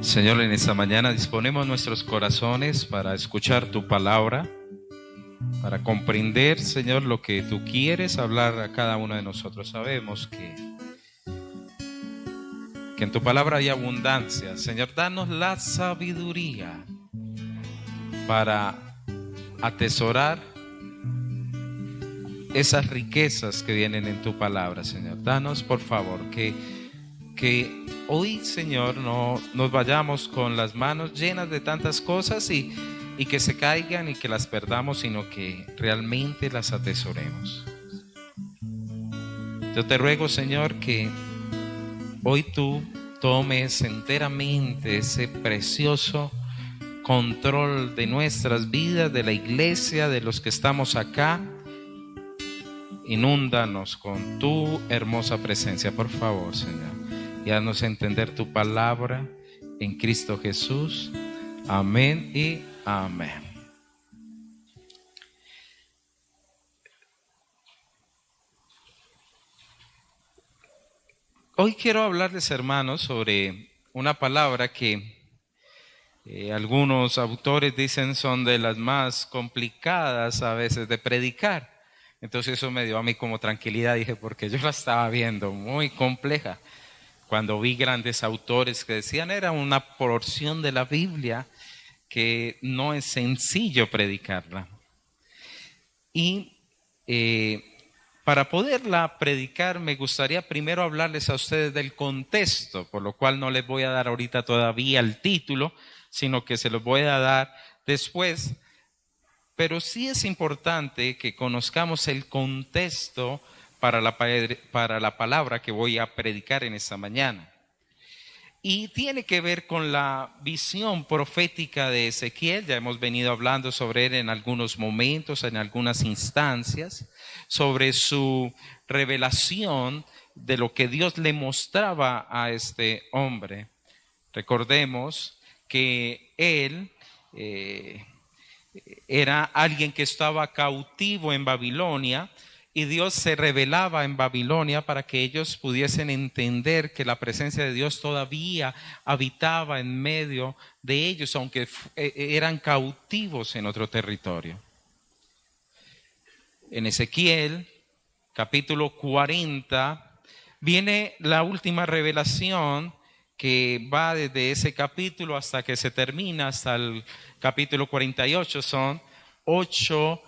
Señor, en esta mañana disponemos nuestros corazones para escuchar tu palabra, para comprender, Señor, lo que tú quieres hablar a cada uno de nosotros. Sabemos que en tu palabra hay abundancia. Señor, danos la sabiduría para atesorar esas riquezas que vienen en tu palabra, Señor. Danos, por favor, que hoy, Señor, no nos vayamos con las manos llenas de tantas cosas y que se caigan y que las perdamos, sino que realmente las atesoremos. Yo te ruego, Señor, que hoy tú tomes enteramente ese precioso control de nuestras vidas, de la iglesia, de los que estamos acá. Inúndanos con tu hermosa presencia, por favor, Señor, y haznos entender tu palabra en Cristo Jesús. Amén y amén. Hoy quiero hablarles, hermanos, sobre una palabra que algunos autores dicen son de las más complicadas a veces de predicar. Entonces eso me dio a mí como tranquilidad, dije, porque yo la estaba viendo muy compleja. Cuando vi grandes autores que decían era una porción de la Biblia que no es sencillo predicarla. Y para poderla predicar me gustaría primero hablarles a ustedes del contexto, por lo cual no les voy a dar ahorita todavía el título, sino que se los voy a dar después. Pero sí es importante que conozcamos el contexto para la palabra que voy a predicar en esta mañana. Y tiene que ver con la visión profética de Ezequiel. Ya hemos venido hablando sobre él en algunos momentos, en algunas instancias, sobre su revelación de lo que Dios le mostraba a este hombre. Recordemos que él era alguien que estaba cautivo en Babilonia y Dios se revelaba en Babilonia para que ellos pudiesen entender que la presencia de Dios todavía habitaba en medio de ellos, aunque eran cautivos en otro territorio. En Ezequiel, capítulo 40, viene la última revelación que va desde ese capítulo hasta que se termina, hasta el capítulo 48. Son 8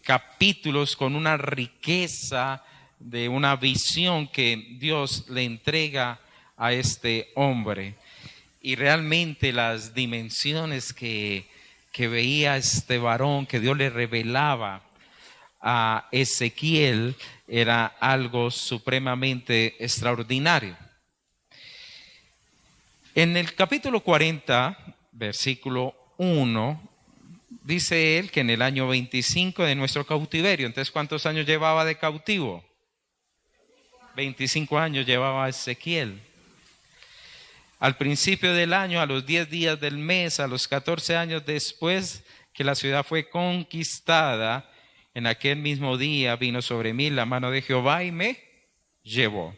capítulos con una riqueza de una visión que Dios le entrega a este hombre. Y realmente las dimensiones que veía este varón, que Dios le revelaba a Ezequiel, era algo supremamente extraordinario. En el capítulo 40, versículo 1, dice él que en el año 25 de nuestro cautiverio. Entonces, ¿cuántos años llevaba de cautivo? 25 años llevaba Ezequiel. Al principio del año, a los 10 días del mes, a los 14 años después que la ciudad fue conquistada, en aquel mismo día vino sobre mí la mano de Jehová y me llevó.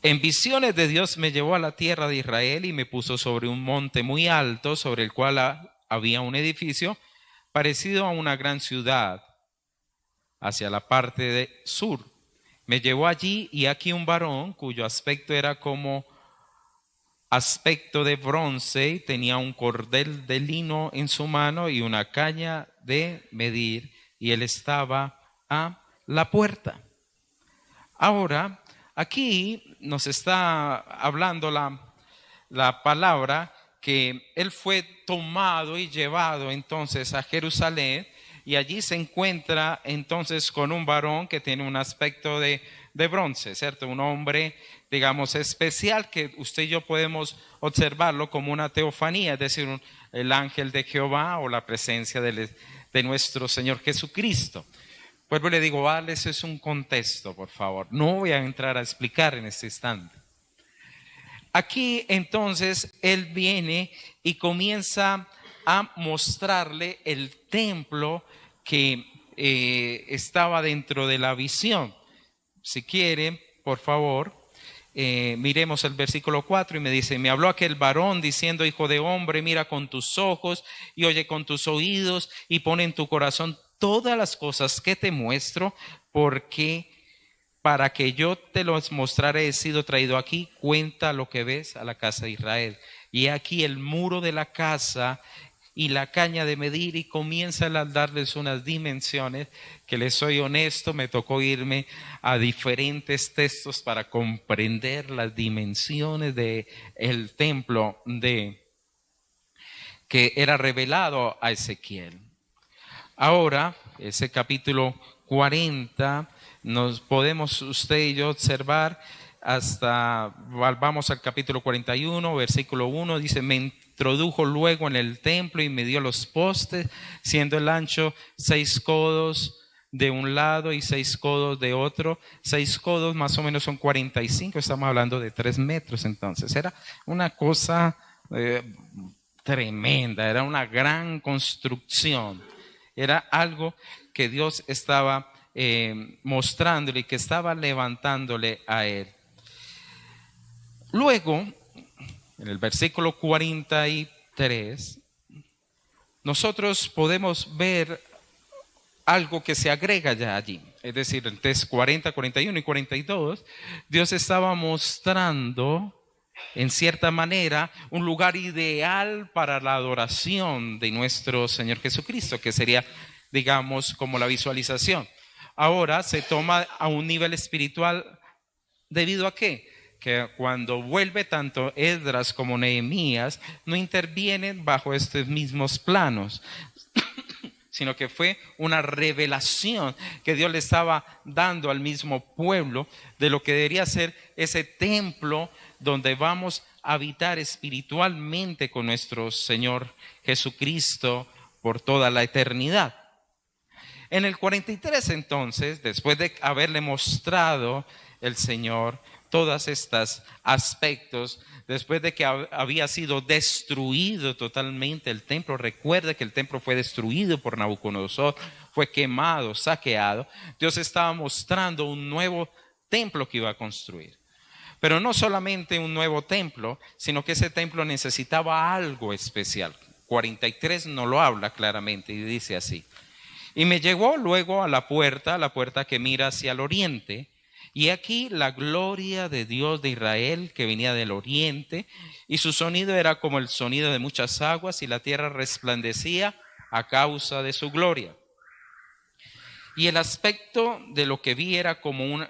En visiones de Dios me llevó a la tierra de Israel y me puso sobre un monte muy alto, sobre el cual había un edificio parecido a una gran ciudad, hacia la parte sur. Me llevó allí y aquí un varón cuyo aspecto era como aspecto de bronce, y tenía un cordel de lino en su mano y una caña de medir, y él estaba a la puerta. Ahora, aquí nos está hablando la palabra que él fue tomado y llevado entonces a Jerusalén, y allí se encuentra entonces con un varón que tiene un aspecto de bronce, ¿cierto? Un hombre, digamos, especial, que usted y yo podemos observarlo como una teofanía, es decir, el ángel de Jehová o la presencia de nuestro Señor Jesucristo. Pues le digo, vale, ese es un contexto, por favor. No voy a entrar a explicar en este instante. Aquí entonces él viene y comienza a mostrarle el templo que estaba dentro de la visión. Si quiere, por favor, miremos el versículo 4 y me dice, me habló aquel varón diciendo, hijo de hombre, mira con tus ojos y oye con tus oídos y pon en tu corazón todas las cosas que te muestro, porque para que yo te los mostraré he sido traído aquí. Cuenta lo que ves a la casa de Israel. Y aquí el muro de la casa y la caña de medir, y comienza a darles unas dimensiones que, les soy honesto, me tocó irme a diferentes textos para comprender las dimensiones de el templo que era revelado a Ezequiel. Ahora, ese capítulo 40, nos podemos usted y yo observar vamos al capítulo 41, versículo 1, dice, me introdujo luego en el templo y me dio los postes, siendo el ancho 6 codos de un lado y 6 codos de otro. 6 codos más o menos son 45, estamos hablando de 3 metros entonces. Era una cosa tremenda, era una gran construcción. Era algo que Dios estaba mostrándole y que estaba levantándole a él. Luego, en el versículo 43, nosotros podemos ver algo que se agrega ya allí. Es decir, en textos 40, 41 y 42, Dios estaba mostrando, en cierta manera, un lugar ideal para la adoración de nuestro Señor Jesucristo, que sería, digamos, como la visualización. Ahora se toma a un nivel espiritual, ¿debido a qué? Que cuando vuelve tanto Esdras como Nehemías no intervienen bajo estos mismos planos, sino que fue una revelación que Dios le estaba dando al mismo pueblo de lo que debería ser ese templo donde vamos a habitar espiritualmente con nuestro Señor Jesucristo por toda la eternidad. En el 43 entonces, después de haberle mostrado el Señor todos estos aspectos, después de que había sido destruido totalmente el templo, recuerde que el templo fue destruido por Nabucodonosor, fue quemado, saqueado. Dios estaba mostrando un nuevo templo que iba a construir. Pero no solamente un nuevo templo, sino que ese templo necesitaba algo especial. 43 no lo habla claramente y dice así. Y me llegó luego a la puerta que mira hacia el oriente, y aquí la gloria de Dios de Israel que venía del oriente, y su sonido era como el sonido de muchas aguas, y la tierra resplandecía a causa de su gloria. Y el aspecto de lo que vi era como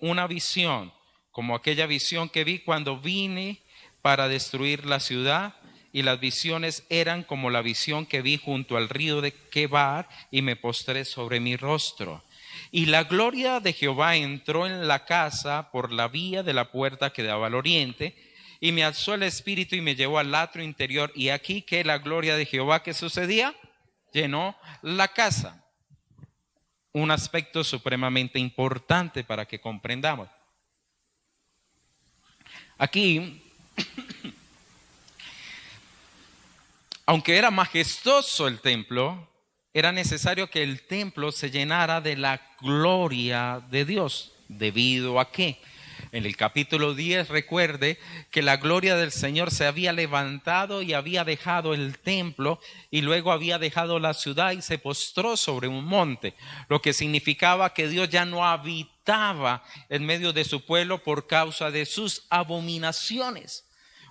una visión, como aquella visión que vi cuando vine para destruir la ciudad, y las visiones eran como la visión que vi junto al río de Quebar, y me postré sobre mi rostro. Y la gloria de Jehová entró en la casa por la vía de la puerta que daba al oriente, y me alzó el espíritu y me llevó al atrio interior, y aquí que la gloria de Jehová, ¿qué sucedía? Llenó la casa. Un aspecto supremamente importante para que comprendamos. Aquí, aunque era majestuoso el templo, era necesario que el templo se llenara de la gloria de Dios. ¿Debido a qué? En el capítulo 10 recuerde que la gloria del Señor se había levantado y había dejado el templo, y luego había dejado la ciudad y se postró sobre un monte, lo que significaba que Dios ya no habitaba en medio de su pueblo por causa de sus abominaciones.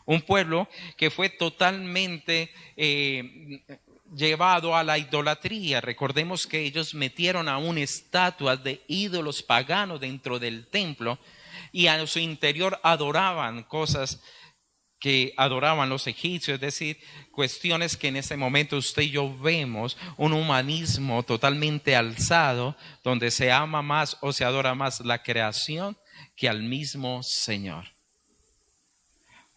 Un pueblo que fue totalmente llevado a la idolatría. Recordemos que ellos metieron aún estatuas de ídolos paganos dentro del templo, y a su interior adoraban cosas que adoraban los egipcios, es decir, cuestiones que en ese momento usted y yo vemos un humanismo totalmente alzado, donde se ama más o se adora más la creación que al mismo Señor.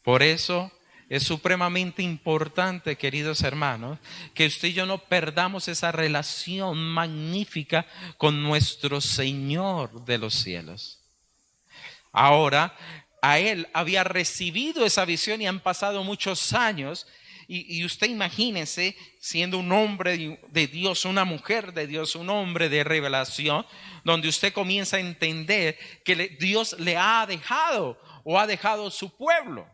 Por eso es supremamente importante, queridos hermanos, que usted y yo no perdamos esa relación magnífica con nuestro Señor de los cielos. Ahora, a él había recibido esa visión y han pasado muchos años, y usted imagínese siendo un hombre de Dios, una mujer de Dios, un hombre de revelación, donde usted comienza a entender que Dios le ha dejado o ha dejado su pueblo.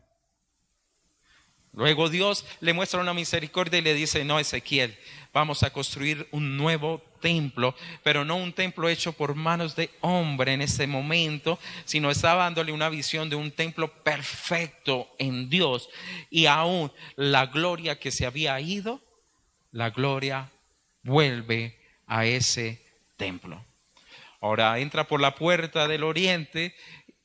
Luego Dios le muestra una misericordia y le dice, no, Ezequiel, vamos a construir un nuevo templo, pero no un templo hecho por manos de hombre en ese momento, sino estaba dándole una visión de un templo perfecto en Dios. Y aún la gloria que se había ido, la gloria vuelve a ese templo. Ahora entra por la puerta del oriente.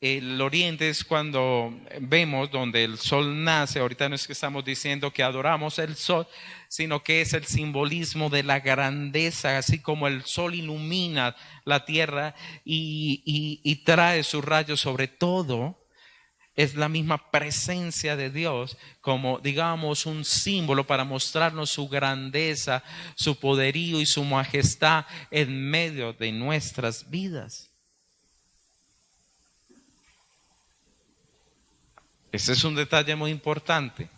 El oriente es cuando vemos donde el sol nace. Ahorita no es que estamos diciendo que adoramos el sol, sino que es el simbolismo de la grandeza, así como el sol ilumina la tierra y trae sus rayos sobre todo. Es la misma presencia de Dios como, digamos, un símbolo para mostrarnos su grandeza, su poderío y su majestad en medio de nuestras vidas. Ese es un detalle muy importante.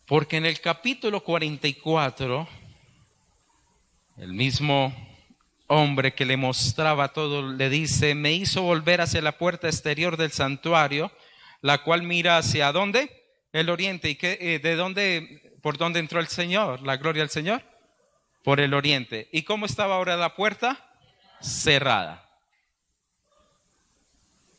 Porque en el capítulo 44, el mismo hombre que le mostraba todo le dice, me hizo volver hacia la puerta exterior del santuario, la cual mira hacia ¿dónde? El oriente. ¿Y qué, de dónde, por dónde entró el Señor? La gloria al Señor. Por el oriente. ¿Y cómo estaba ahora la puerta? Cerrada.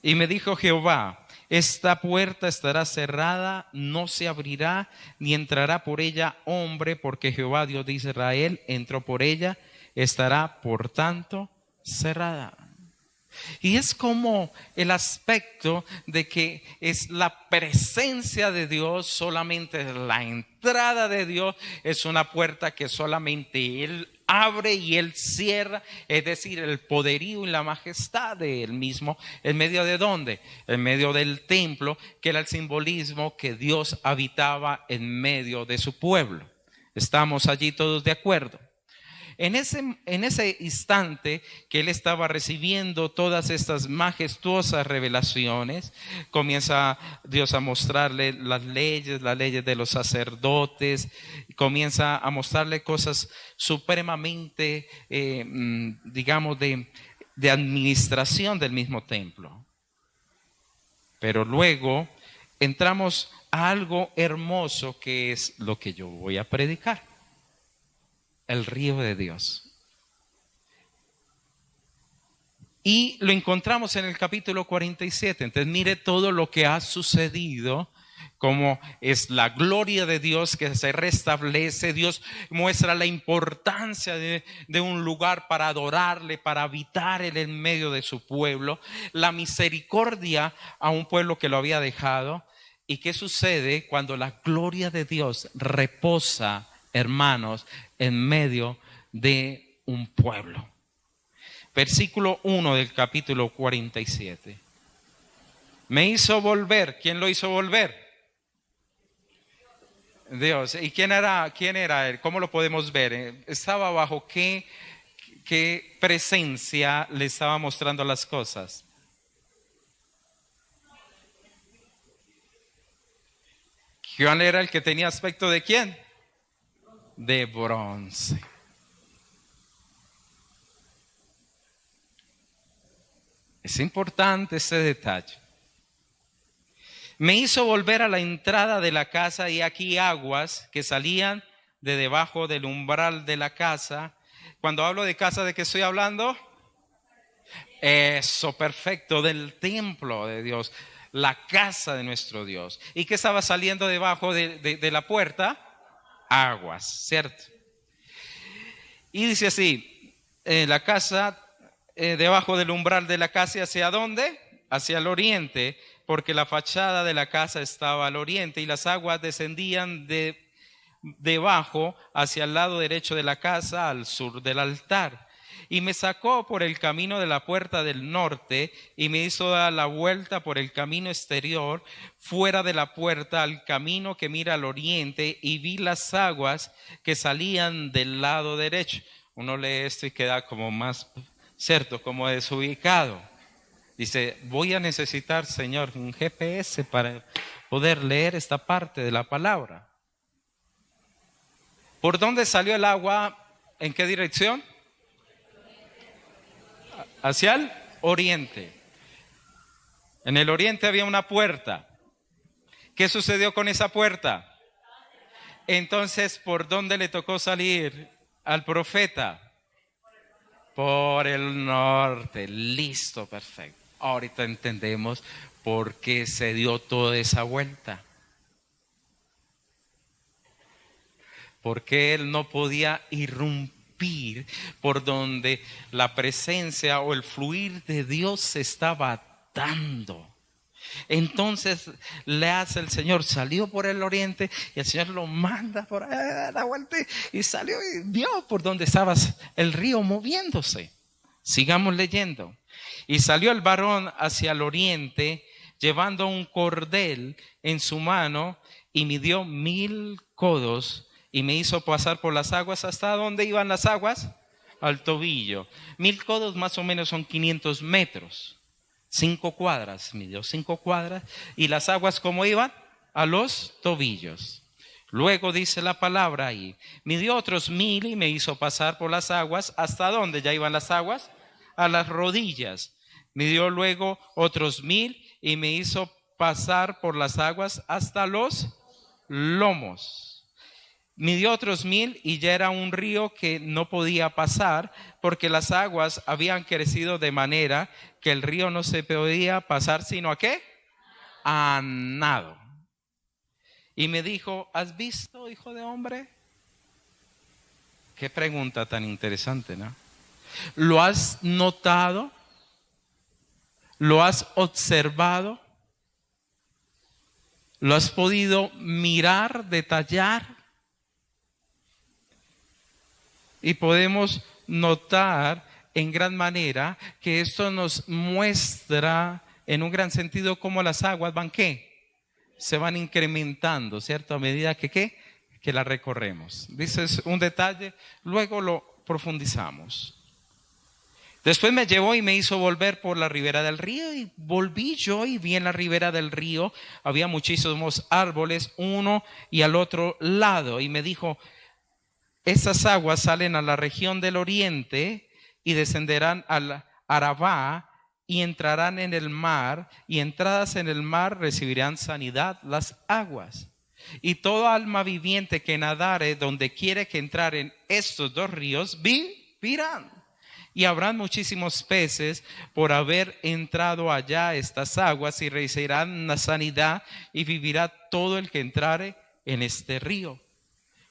Y me dijo Jehová, esta puerta estará cerrada, no se abrirá, ni entrará por ella hombre, porque Jehová Dios de Israel entró por ella, estará por tanto cerrada. Y es como el aspecto de que es la presencia de Dios, solamente la entrada de Dios es una puerta que solamente Él abre y Él cierra, es decir, el poderío y la majestad de Él mismo, ¿en medio de dónde? En medio del templo, que era el simbolismo que Dios habitaba en medio de su pueblo. ¿Estamos allí todos de acuerdo? En ese instante que él estaba recibiendo todas estas majestuosas revelaciones, comienza Dios a mostrarle las leyes de los sacerdotes, comienza a mostrarle cosas supremamente, digamos, de administración del mismo templo. Pero luego entramos a algo hermoso que es lo que yo voy a predicar. El río de Dios. Y lo encontramos en el capítulo 47. Entonces mire todo lo que ha sucedido, como es la gloria de Dios que se restablece. Dios muestra la importancia de un lugar para adorarle, para habitar en medio de su pueblo. La misericordia a un pueblo que lo había dejado. ¿Y qué sucede cuando la gloria de Dios reposa, hermanos, en medio de un pueblo? Versículo 1 del capítulo 47. Me hizo volver. ¿Quién lo hizo volver? Dios. ¿Y quién era él? ¿Cómo lo podemos ver? ¿Estaba bajo qué presencia le estaba mostrando las cosas? ¿Quién era el que tenía aspecto de quién? De bronce. Es importante ese detalle. Me hizo volver a la entrada de la casa y aquí aguas que salían de debajo del umbral de la casa. Cuando hablo de casa, ¿de qué estoy hablando? Eso, perfecto, del templo de Dios, la casa de nuestro Dios. ¿Y qué estaba saliendo debajo de la puerta? Aguas, ¿cierto? Y dice así, la casa, debajo del umbral de la casa, ¿hacia dónde? Hacia el oriente, porque la fachada de la casa estaba al oriente y las aguas descendían debajo hacia el lado derecho de la casa, al sur del altar. Y me sacó por el camino de la puerta del norte y me hizo dar la vuelta por el camino exterior, fuera de la puerta, al camino que mira al oriente, y vi las aguas que salían del lado derecho. Uno lee esto y queda como más, cierto, como desubicado. Dice, voy a necesitar, Señor, un GPS para poder leer esta parte de la palabra. ¿Por dónde salió el agua? ¿En qué dirección? Hacia el oriente. En el oriente había una puerta. ¿Qué sucedió con esa puerta? Entonces, ¿por dónde le tocó salir al profeta? Por el norte. Listo, perfecto. Ahorita entendemos por qué se dio toda esa vuelta. Porque él no podía irrumpir por donde la presencia o el fluir de Dios se estaba dando. Entonces le hace el Señor, salió por el oriente y el Señor lo manda por ahí a la vuelta y salió y vio por donde estaba el río moviéndose. Sigamos leyendo. Y salió el varón hacia el oriente llevando un cordel en su mano y midió 1000 codos y me hizo pasar por las aguas. ¿Hasta dónde iban las aguas? Al tobillo. 1000 codos más o menos son 500 metros. 5 cuadras, midió 5 cuadras. ¿Y las aguas cómo iban? A los tobillos. Luego dice la palabra ahí, midió otros 1000 y me hizo pasar por las aguas. ¿Hasta dónde ya iban las aguas? A las rodillas. Midió luego otros 1000 y me hizo pasar por las aguas hasta los lomos. Midió otros 1000 y ya era un río que no podía pasar porque las aguas habían crecido de manera que el río no se podía pasar sino a ¿qué? A nado. Y me dijo, ¿has visto, hijo de hombre? Qué pregunta tan interesante, ¿no? ¿Lo has notado? ¿Lo has observado? ¿Lo has podido mirar, detallar? Y podemos notar en gran manera que esto nos muestra en un gran sentido cómo las aguas van ¿qué? Se van incrementando, ¿cierto? A medida que ¿qué? Que las recorremos. Dices un detalle, luego lo profundizamos. Después me llevó y me hizo volver por la ribera del río y volví yo y vi en la ribera del río, había muchísimos árboles, uno y al otro lado, y me dijo, esas aguas salen a la región del oriente y descenderán al Arabá y entrarán en el mar, y entradas en el mar recibirán sanidad las aguas. Y todo alma viviente que nadare donde quiere que entrar en estos dos ríos, vivirán. Y habrán muchísimos peces por haber entrado allá estas aguas, y recibirán la sanidad, y vivirá todo el que entrare en este río.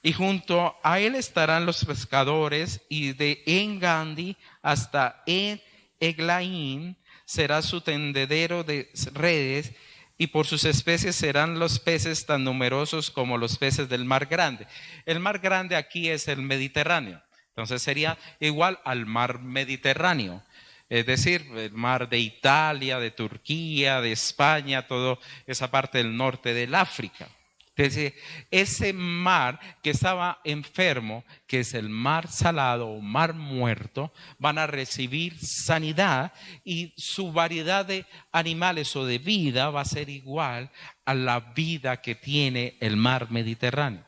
Y junto a él estarán los pescadores, y de En-Gandi hasta En-Eglaim será su tendedero de redes, y por sus especies serán los peces tan numerosos como los peces del mar grande. El mar grande aquí es el Mediterráneo, entonces sería igual al mar Mediterráneo, es decir, el mar de Italia, de Turquía, de España, toda esa parte del norte del África. Entonces, ese mar que estaba enfermo, que es el mar salado o mar muerto, van a recibir sanidad, y su variedad de animales o de vida va a ser igual a la vida que tiene el mar Mediterráneo.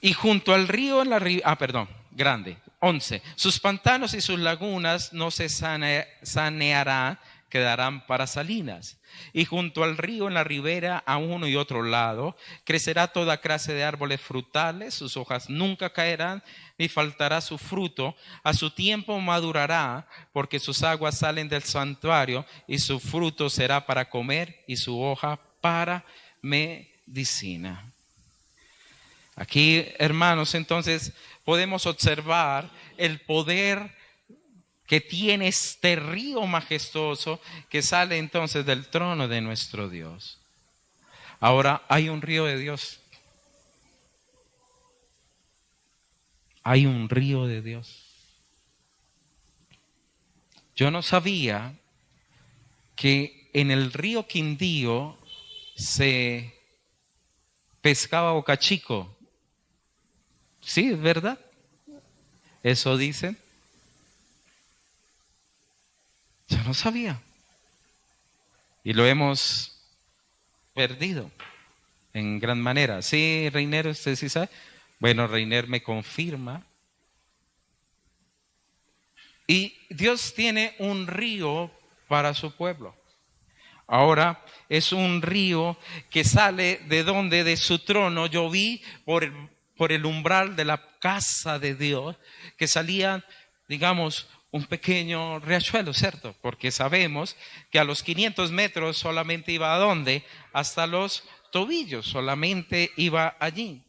Y junto al río, grande, 11. Sus pantanos y sus lagunas no se sanearán, quedarán para salinas. Y junto al río en la ribera a uno y otro lado crecerá toda clase de árboles frutales, sus hojas nunca caerán ni faltará su fruto, a su tiempo madurará, porque sus aguas salen del santuario, y su fruto será para comer y su hoja para medicina. Aquí, hermanos, entonces podemos observar el poder que tiene este río majestuoso que sale entonces del trono de nuestro Dios. Ahora hay un río de Dios. Hay un río de Dios. Yo no sabía que en el río Quindío se pescaba bocachico. Sí, es verdad. Eso dicen. Yo no sabía. Y lo hemos perdido en gran manera. Sí, Reiner, usted sí sabe. Bueno, Reiner me confirma. Y Dios tiene un río para su pueblo. Ahora es un río que sale de donde, de su trono. Yo vi por el umbral de la casa de Dios que salían, digamos, un pequeño riachuelo, ¿cierto? Porque sabemos que a los 500 metros solamente iba ¿a dónde? Hasta los tobillos, solamente iba allí.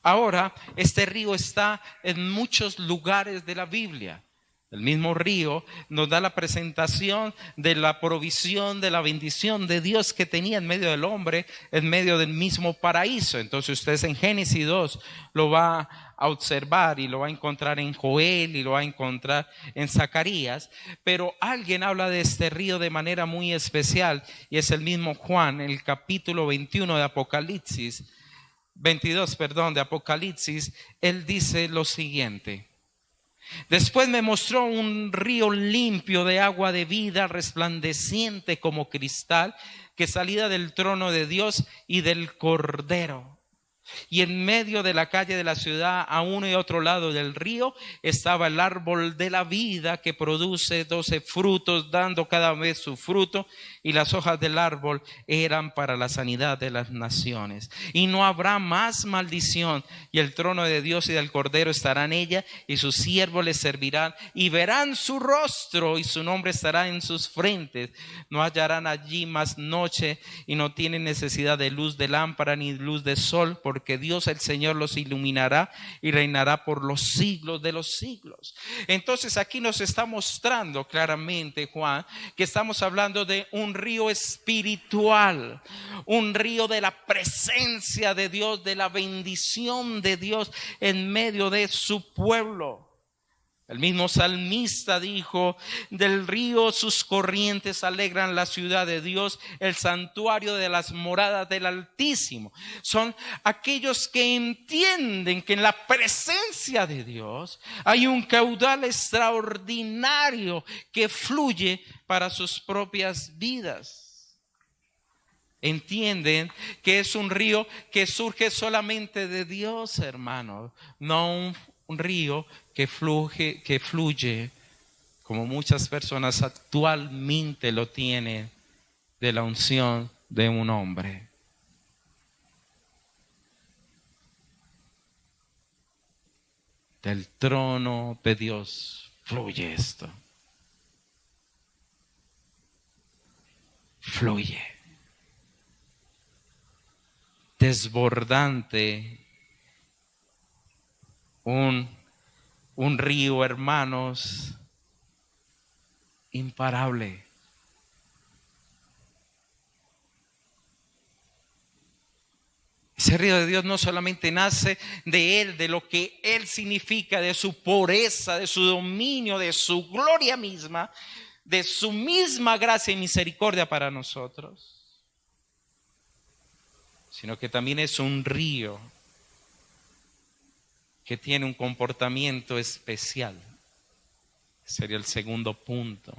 Ahora, este río está en muchos lugares de la Biblia. El mismo río nos da la presentación de la provisión, de la bendición de Dios que tenía en medio del hombre, en medio del mismo paraíso. Entonces usted en Génesis 2 lo va a observar y lo va a encontrar en Joel y lo va a encontrar en Zacarías. Pero alguien habla de este río de manera muy especial y es el mismo Juan, en el capítulo 21 de Apocalipsis, 22, perdón, de Apocalipsis. Él dice lo siguiente: después me mostró un río limpio de agua de vida, resplandeciente como cristal, que salía del trono de Dios y del Cordero. Y en medio de la calle de la ciudad, a uno y otro lado del río, estaba el árbol de la vida, que produce 12 frutos, dando cada vez su fruto, y las hojas del árbol eran para la sanidad de las naciones. Y no habrá más maldición, y el trono de Dios y del Cordero estará en ella, y sus siervos les servirán, y verán su rostro, y su nombre estará en sus frentes. No hallarán allí más noche, y no tienen necesidad de luz de lámpara ni luz de sol, porque Dios el Señor los iluminará y reinará por los siglos de los siglos. Entonces aquí nos está mostrando claramente Juan que estamos hablando de un río espiritual, un río de la presencia de Dios, de la bendición de Dios en medio de su pueblo. El mismo salmista dijo: del río sus corrientes alegran la ciudad de Dios, el santuario de las moradas del Altísimo. Son aquellos que entienden que en la presencia de Dios hay un caudal extraordinario que fluye para sus propias vidas. Entienden que es un río que surge solamente de Dios, hermanos, no un río que fluye como muchas personas actualmente lo tienen, de la unción de un hombre. Del trono de Dios fluye esto. Fluye. Desbordante. Un río, hermanos, imparable. Ese río de Dios no solamente nace de Él, de lo que Él significa, de su pureza, de su dominio, de su gloria misma, de su misma gracia y misericordia para nosotros, sino que también es un río que tiene un comportamiento especial. Sería el segundo punto.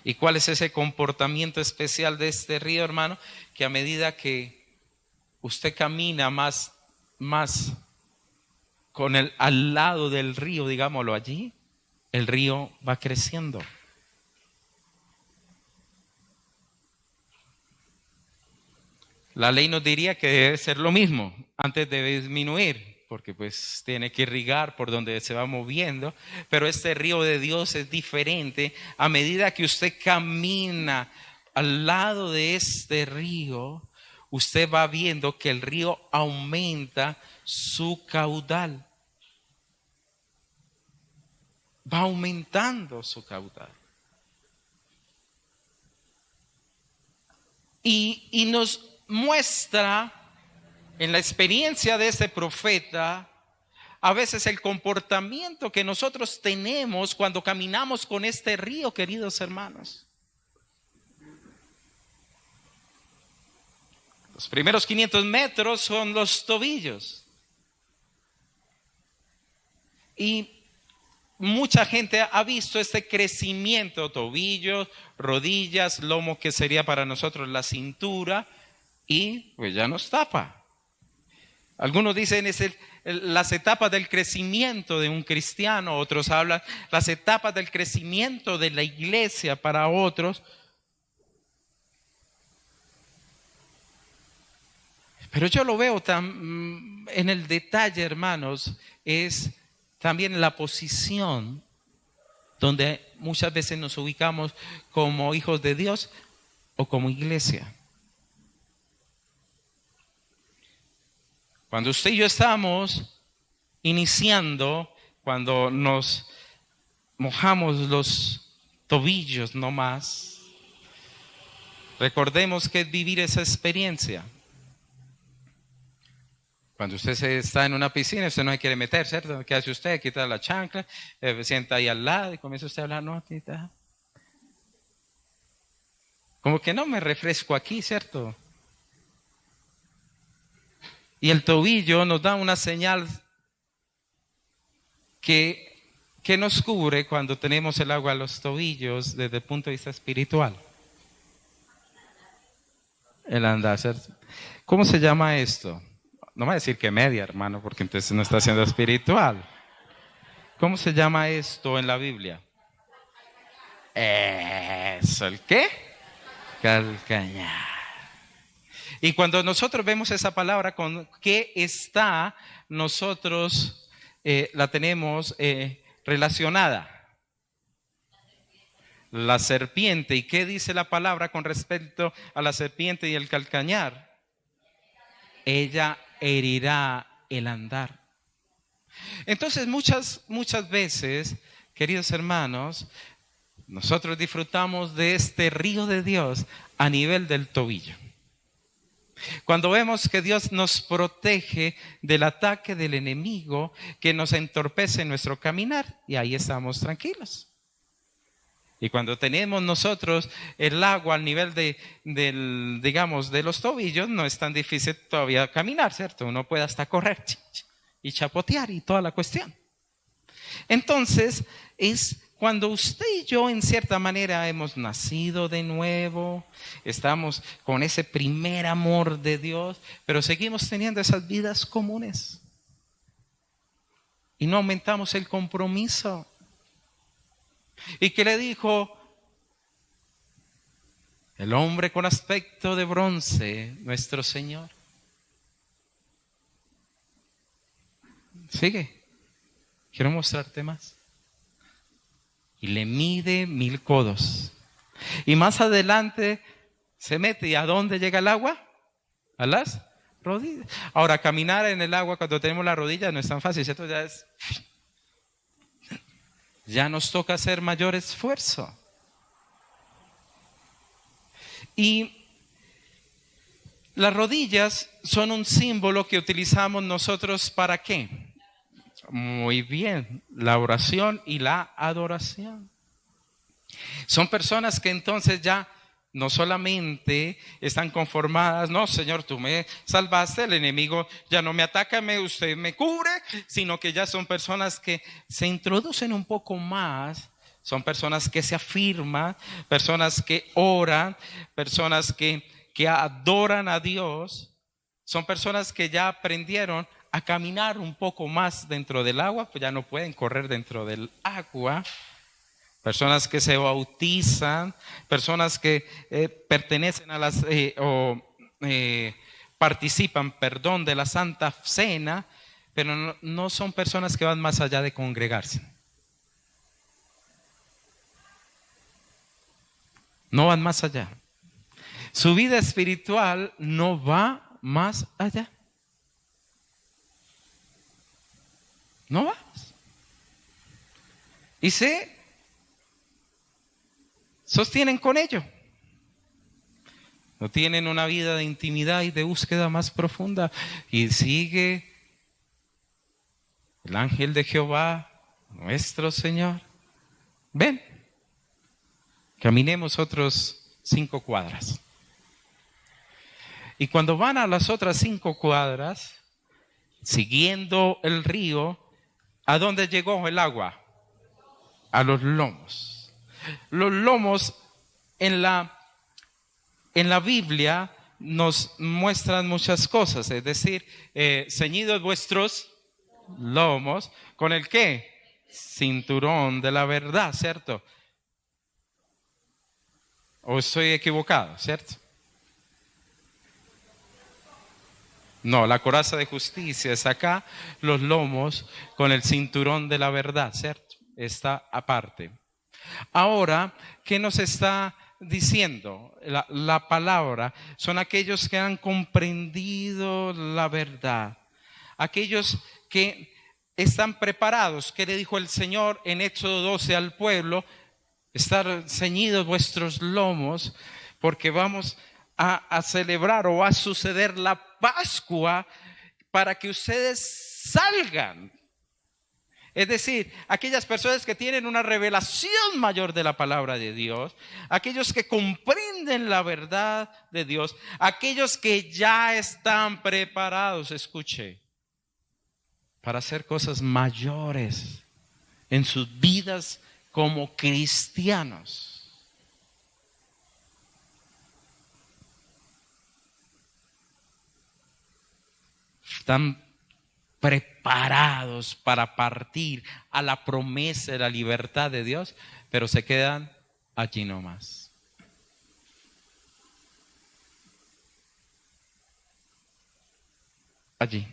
¿Y cuál es ese comportamiento especial de este río, hermano? Que a medida que usted camina más con al lado del río, digámoslo allí, el río va creciendo. La ley nos diría que debe ser lo mismo antes de disminuir, porque pues tiene que irrigar por donde se va moviendo, pero este río de Dios es diferente. A medida que usted camina al lado de este río, usted va viendo que el río aumenta su caudal. Va aumentando su caudal. Y nos muestra en la experiencia de este profeta a veces el comportamiento que nosotros tenemos cuando caminamos con este río, queridos hermanos. Los primeros 500 metros son los tobillos. Y mucha gente ha visto este crecimiento: tobillos, rodillas, lomo, que sería para nosotros la cintura, y pues ya nos tapa. Algunos dicen las etapas del crecimiento de un cristiano, otros hablan las etapas del crecimiento de la iglesia para otros. Pero yo lo veo en el detalle, hermanos, es también la posición donde muchas veces nos ubicamos como hijos de Dios o como iglesia. Cuando usted y yo estamos iniciando, cuando nos mojamos los tobillos nomás, recordemos que es vivir esa experiencia. Cuando usted está en una piscina, usted no se quiere meter, ¿cierto? ¿Qué hace usted? Quita la chancla, se sienta ahí al lado y comienza usted a hablar, no, tita. Como que no me refresco aquí, ¿cierto? Y el tobillo nos da una señal que nos cubre cuando tenemos el agua a los tobillos desde el punto de vista espiritual. El andar, ¿cierto? ¿Cómo se llama esto? No me va a decir que media, hermano, porque entonces no está siendo espiritual. ¿Cómo se llama esto en la Biblia? Eso, ¿el qué? Calcañar. Y cuando nosotros vemos esa palabra con qué está, nosotros la tenemos relacionada. La serpiente. ¿Y qué dice la palabra con respecto a la serpiente y el calcañar? Ella herirá el andar. Entonces muchas veces, queridos hermanos, nosotros disfrutamos de este río de Dios a nivel del tobillo. Cuando vemos que Dios nos protege del ataque del enemigo que nos entorpece en nuestro caminar, y ahí estamos tranquilos. Y cuando tenemos nosotros el agua al nivel de los tobillos, no es tan difícil todavía caminar, ¿cierto? Uno puede hasta correr y chapotear y toda la cuestión. Entonces, es cuando usted y yo en cierta manera hemos nacido de nuevo, estamos con ese primer amor de Dios, pero seguimos teniendo esas vidas comunes. Y no aumentamos el compromiso. ¿Y qué le dijo el hombre con aspecto de bronce, nuestro Señor? Sigue, quiero mostrarte más. Y le mide 1000 codos. Y más adelante se mete. ¿Y a dónde llega el agua? A las rodillas. Ahora, caminar en el agua cuando tenemos la rodilla no es tan fácil, ¿cierto? Ya nos toca hacer mayor esfuerzo. Y las rodillas son un símbolo que utilizamos nosotros ¿para qué? Muy bien, la oración y la adoración. Son personas que entonces ya no solamente están conformadas, no, Señor, tú me salvaste, el enemigo ya no me ataca, usted me cubre, sino que ya son personas que se introducen un poco más, son personas que se afirman, personas que oran, personas que adoran a Dios, son personas que ya aprendieron a caminar un poco más dentro del agua, pues ya no pueden correr dentro del agua. Personas que se bautizan, personas que pertenecen a las participan, de la Santa Cena, pero no son personas que van más allá de congregarse. No van más allá. Su vida espiritual no va más allá. No va. Y se sostienen con ello. No tienen una vida de intimidad y de búsqueda más profunda. Y sigue el ángel de Jehová, nuestro Señor. Ven, caminemos otros 5 cuadras. Y cuando van a las otras 5 cuadras, siguiendo el río, ¿a dónde llegó el agua? A los lomos. Los lomos en la Biblia nos muestran muchas cosas, es decir, ceñidos vuestros lomos, ¿con el qué? Cinturón de la verdad, ¿cierto? ¿O estoy equivocado, cierto? No, la coraza de justicia es acá, los lomos con el cinturón de la verdad, ¿cierto? Está aparte. Ahora, ¿qué nos está diciendo? La palabra son aquellos que han comprendido la verdad, aquellos que están preparados. ¿Qué le dijo el Señor en Éxodo 12 al pueblo? Estar ceñidos vuestros lomos, porque vamos a celebrar o va a suceder la Pascua para que ustedes salgan. Es decir, aquellas personas que tienen una revelación mayor de la palabra de Dios, aquellos que comprenden la verdad de Dios, aquellos que ya están preparados, escuche, para hacer cosas mayores en sus vidas como cristianos. Están preparados para partir a la promesa de la libertad de Dios, pero se quedan allí nomás. Allí.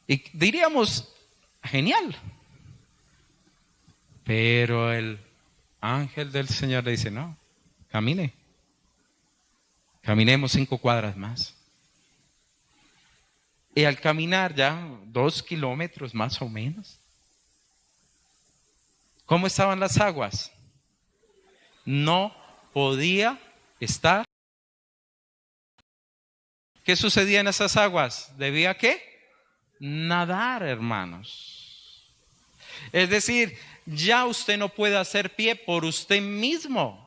Y diríamos, genial. Pero el ángel del Señor le dice, no, camine. Caminemos 5 cuadras más. Y al caminar ya 2 kilómetros más o menos, ¿cómo estaban las aguas? No podía estar. ¿Qué sucedía en esas aguas? ¿Debía qué? Nadar, hermanos. Es decir, ya usted no puede hacer pie por usted mismo.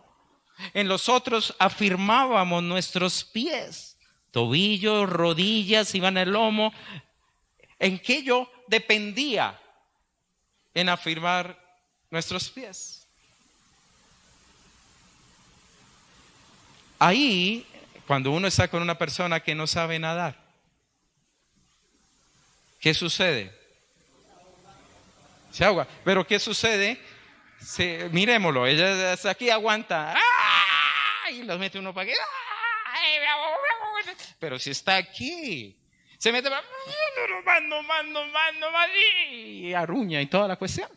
En los otros afirmábamos nuestros pies, tobillos, rodillas, iban el lomo. ¿En qué yo dependía? En afirmar nuestros pies. Ahí, cuando uno está con una persona que no sabe nadar, ¿qué sucede? Se ahoga. Pero ¿qué sucede? Miremoslo, ella hasta aquí aguanta. ¡Ah! Y los mete uno para aquí. ¡Ah! Pero si está aquí, se mete para... no más, y arruña y toda la cuestión.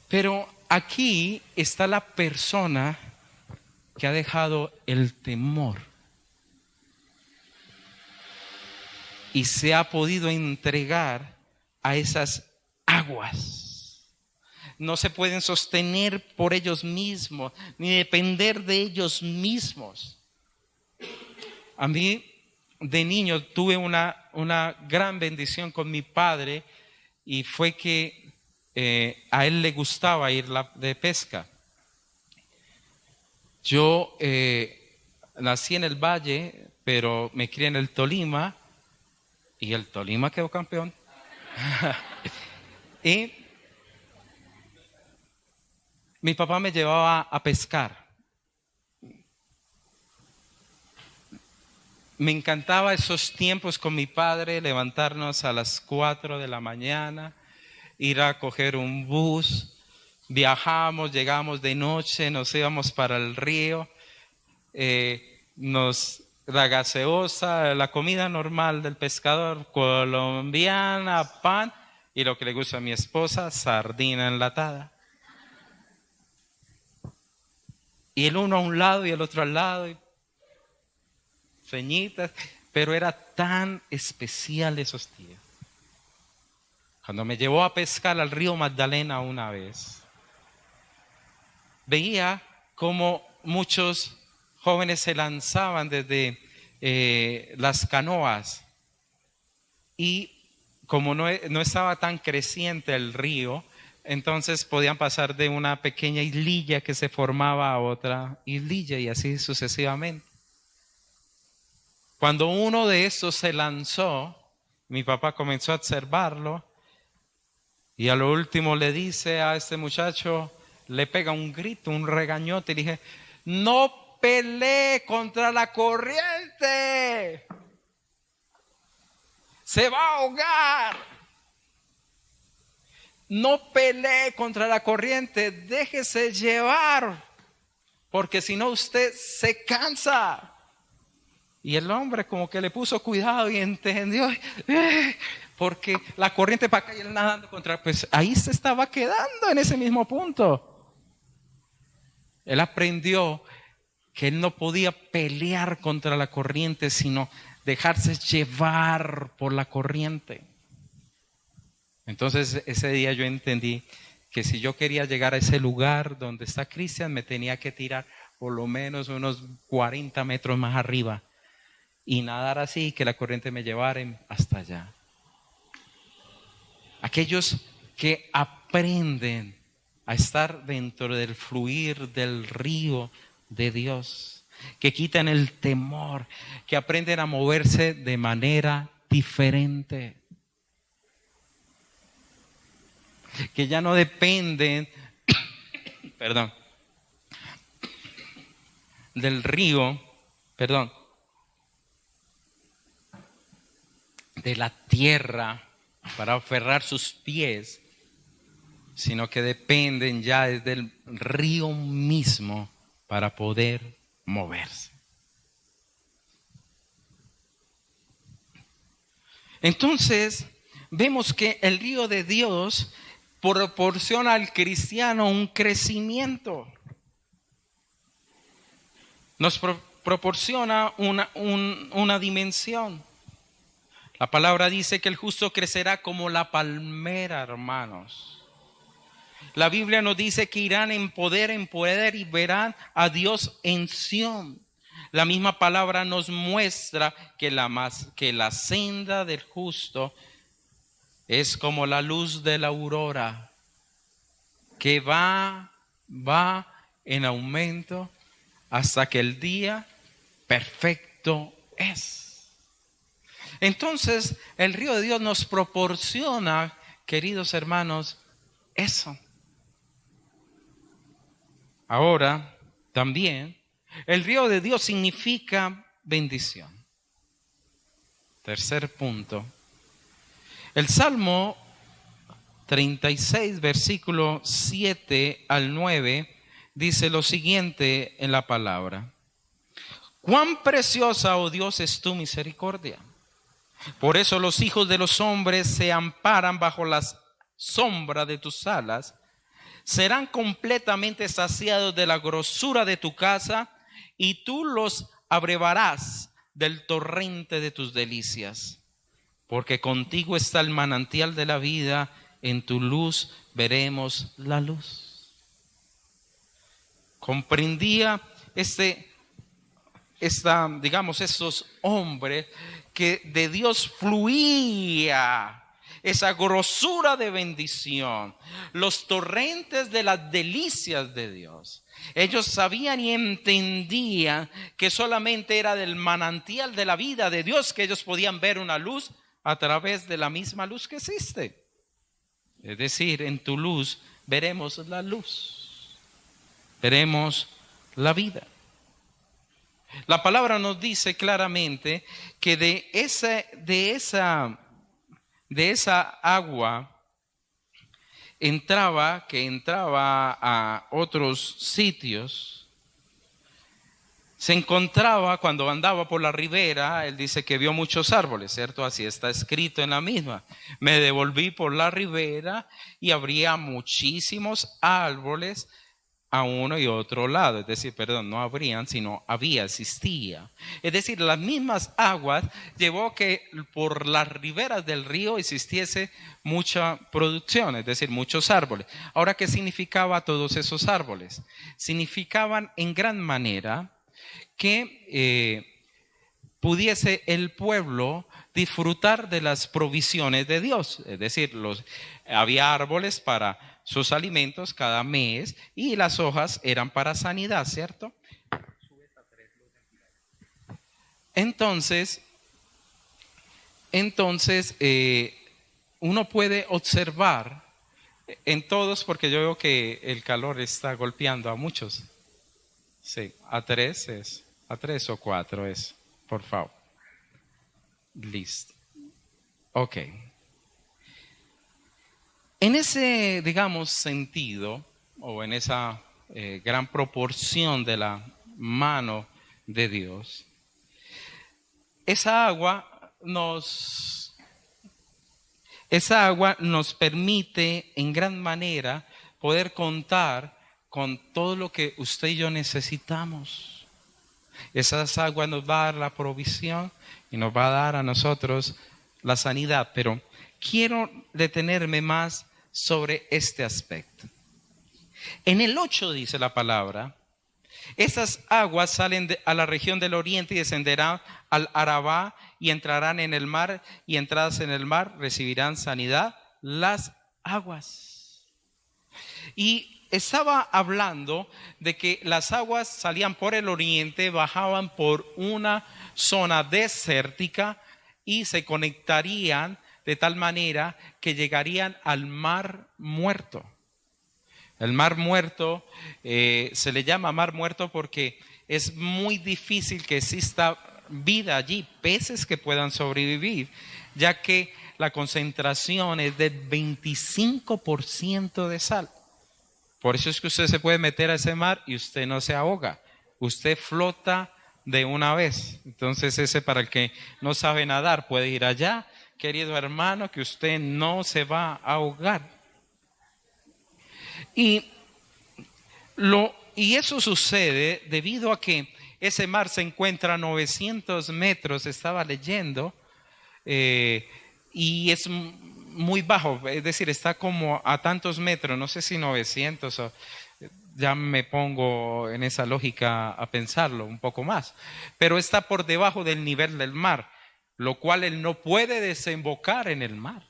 Pero aquí está la persona que ha dejado el temor y se ha podido entregar a esas aguas. No se pueden sostener por ellos mismos, ni depender de ellos mismos. A mí, de niño, tuve una gran bendición con mi padre, y fue que a él le gustaba ir de pesca. Yo nací en el Valle, pero me crié en el Tolima, y el Tolima quedó campeón. Y mi papá me llevaba a pescar. Me encantaba esos tiempos con mi padre, levantarnos a las 4 de la mañana, ir a coger un bus, viajamos, llegamos de noche, nos íbamos para el río, la gaseosa, la comida normal del pescador, colombiana, pan, y lo que le gusta a mi esposa, sardina enlatada. Y el uno a un lado y el otro al lado, y ceñitas, pero era tan especial esos días. Cuando me llevó a pescar al río Magdalena una vez, veía cómo muchos jóvenes se lanzaban desde las canoas, y como no estaba tan creciente el río, entonces podían pasar de una pequeña islilla que se formaba a otra islilla, y así sucesivamente. Cuando uno de estos se lanzó, mi papá comenzó a observarlo Y a lo último le dice a este muchacho, le pega un grito, un regañote, y le dije, no pelee contra la corriente, se va a ahogar. No pelee contra la corriente, déjese llevar, porque si no usted se cansa. Y el hombre como que le puso cuidado y entendió, porque la corriente para acá y él nadando contra, pues ahí se estaba quedando en ese mismo punto. Él aprendió que él no podía pelear contra la corriente, sino dejarse llevar por la corriente. Entonces ese día yo entendí que si yo quería llegar a ese lugar donde está Cristian, me tenía que tirar por lo menos unos 40 metros más arriba y nadar así, que la corriente me llevara hasta allá. Aquellos que aprenden a estar dentro del fluir del río de Dios, que quitan el temor, que aprenden a moverse de manera diferente, que ya no dependen, perdón, del río, de la tierra para aferrar sus pies, sino que dependen ya del río mismo para poder moverse. Entonces, vemos que el río de Dios proporciona al cristiano un crecimiento. Nos proporciona una dimensión. La palabra dice que el justo crecerá como la palmera, hermanos. La Biblia nos dice que irán en poder y verán a Dios en Sión. La misma palabra nos muestra que la senda del justo es como la luz de la aurora, que va en aumento hasta que el día perfecto es. Entonces, el río de Dios nos proporciona, queridos hermanos, eso. Ahora, también, el río de Dios significa bendición. Tercer punto. El Salmo 36, versículo 7 al 9, dice lo siguiente en la palabra. Cuán preciosa, oh Dios, es tu misericordia. Por eso los hijos de los hombres se amparan bajo la sombra de tus alas. Serán completamente saciados de la grosura de tu casa, y tú los abrevarás del torrente de tus delicias. Porque contigo está el manantial de la vida, en tu luz veremos la luz. Comprendía esos hombres que de Dios fluía esa grosura de bendición, los torrentes de las delicias de Dios. Ellos sabían y entendían que solamente era del manantial de la vida de Dios que ellos podían ver una luz a través de la misma luz que existe. Es decir, en tu luz veremos la luz, veremos la vida. La palabra nos dice claramente que de esa agua que entraba a otros sitios, se encontraba cuando andaba por la ribera. Él dice que vio muchos árboles, ¿cierto? Así está escrito en la misma. Me devolví por la ribera y habría muchísimos árboles a uno y otro lado. Es decir, no habrían, sino existía. Es decir, las mismas aguas llevó que por las riberas del río existiese mucha producción, es decir, muchos árboles. Ahora, ¿qué significaba todos esos árboles? Significaban en gran manera que pudiese el pueblo disfrutar de las provisiones de Dios. Es decir, había árboles para sus alimentos cada mes y las hojas eran para sanidad, ¿cierto? Entonces, uno puede observar En todos, porque yo veo que el calor está golpeando a muchos. Sí, a tres o cuatro es, por favor. Listo. Ok. En ese, digamos, sentido, o en esa gran proporción de la mano de Dios, esa agua nos, esa agua nos permite en gran manera poder contar con todo lo que usted y yo necesitamos. Esas aguas nos va a dar la provisión y nos va a dar a nosotros la sanidad, pero quiero detenerme más sobre este aspecto. En el 8 dice la palabra: esas aguas salen a la región del oriente y descenderán al Arabá y entrarán en el mar, y entradas en el mar recibirán sanidad las aguas. Y estaba hablando de que las aguas salían por el oriente, bajaban por una zona desértica y se conectarían de tal manera que llegarían al Mar Muerto. El Mar Muerto se le llama Mar Muerto porque es muy difícil que exista vida allí, peces que puedan sobrevivir, ya que la concentración es del 25% de sal. Por eso es que usted se puede meter a ese mar y usted no se ahoga, usted flota de una vez. Entonces ese, para el que no sabe nadar, puede ir allá, querido hermano, que usted no se va a ahogar. Y eso sucede debido a que ese mar se encuentra a 900 metros, estaba leyendo, y es muy bajo, es decir, está como a tantos metros, no sé si 900, ya me pongo en esa lógica a pensarlo un poco más, pero está por debajo del nivel del mar, lo cual él no puede desembocar en el mar.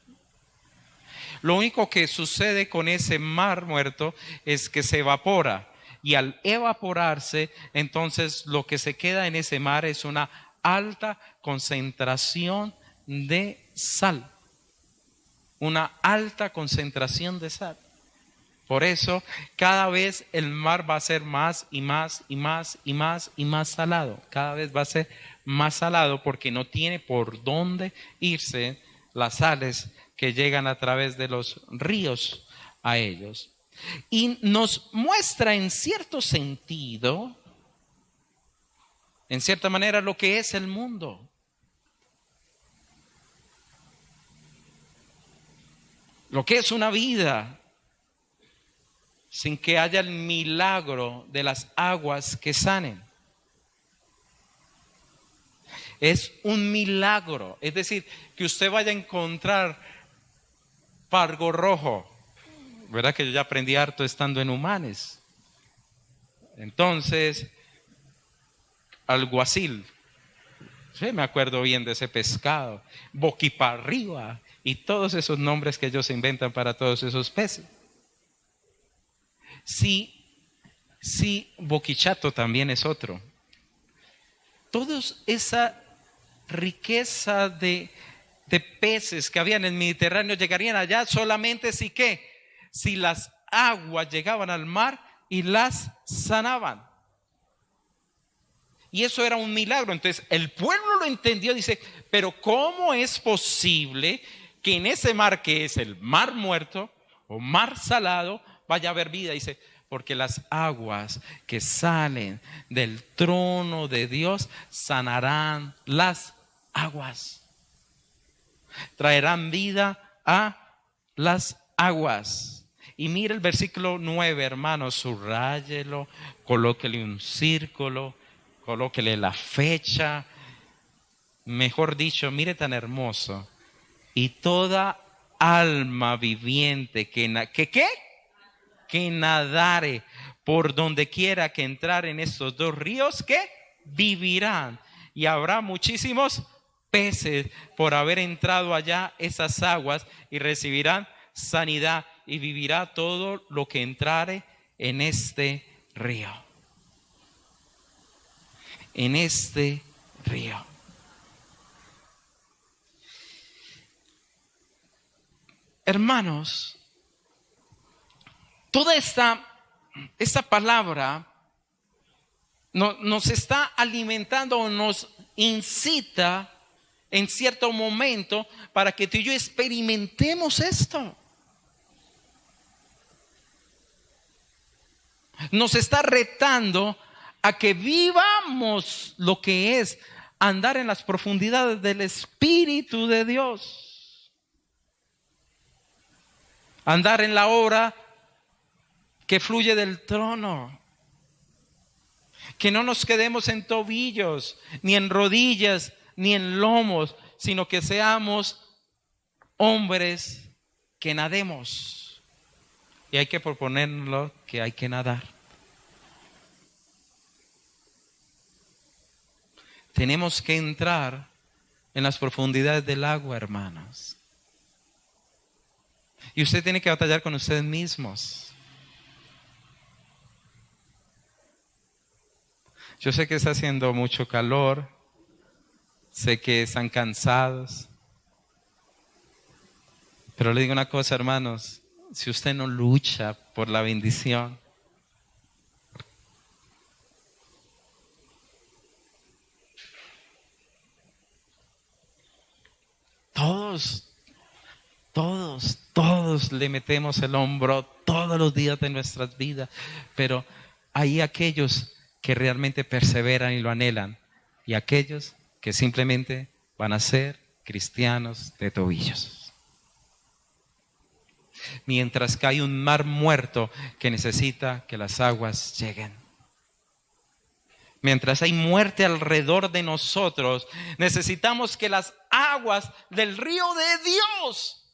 Lo único que sucede con ese Mar Muerto es que se evapora, y al evaporarse, entonces lo que se queda en ese mar es una alta concentración de sal. Una alta concentración de sal. Por eso cada vez el mar va a ser más y más y más y más y más salado. Cada vez va a ser más salado porque no tiene por dónde irse las sales que llegan a través de los ríos a ellos. Y nos muestra en cierto sentido, en cierta manera, lo que es el mundo. Lo que es una vida sin que haya el milagro de las aguas que sanen. Es un milagro, es decir, que usted vaya a encontrar pargo rojo. ¿Verdad que yo ya aprendí harto estando en Humanes? Entonces, alguacil, sí, me acuerdo bien de ese pescado, boquiparriba y todos esos nombres que ellos inventan para todos esos peces. Sí, boquichato también es otro. Toda esa riqueza de peces que había en el Mediterráneo llegarían allá solamente si ¿qué? Si las aguas llegaban al mar y las sanaban. Y eso era un milagro. Entonces el pueblo lo entendió, dice, pero ¿cómo es posible que en ese mar que es el Mar Muerto o Mar Salado vaya a haber vida? Dice, porque las aguas que salen del trono de Dios sanarán las aguas. Traerán vida a las aguas. Y mire el versículo 9, hermanos, subráyelo, colóquele un círculo, colóquele la fecha. Mejor dicho, mire tan hermoso. Y toda alma viviente que nadare por donde quiera que entrar en estos dos ríos, que vivirán. Y habrá muchísimos peces por haber entrado allá esas aguas, y recibirán sanidad, y vivirá todo lo que entrare en este río. En este río. Hermanos, Toda esta palabra nos está alimentando o nos incita en cierto momento para que tú y yo experimentemos esto. Nos está retando a que vivamos lo que es andar en las profundidades del Espíritu de Dios. Andar en la obra que fluye del trono. Que no nos quedemos en tobillos, ni en rodillas, ni en lomos, sino que seamos hombres que nademos. Y hay que proponerlo que hay que nadar. Tenemos que entrar en las profundidades del agua, hermanos. Y usted tiene que batallar con ustedes mismos. Yo sé que está haciendo mucho calor, sé que están cansados, pero le digo una cosa, hermanos, si usted no lucha por la bendición, todos le metemos el hombro todos los días de nuestras vidas, pero hay aquellos que realmente perseveran y lo anhelan, y aquellos que simplemente van a ser cristianos de tobillos. Mientras que hay un mar muerto que necesita que las aguas lleguen. Mientras hay muerte alrededor de nosotros, necesitamos que las aguas del río de Dios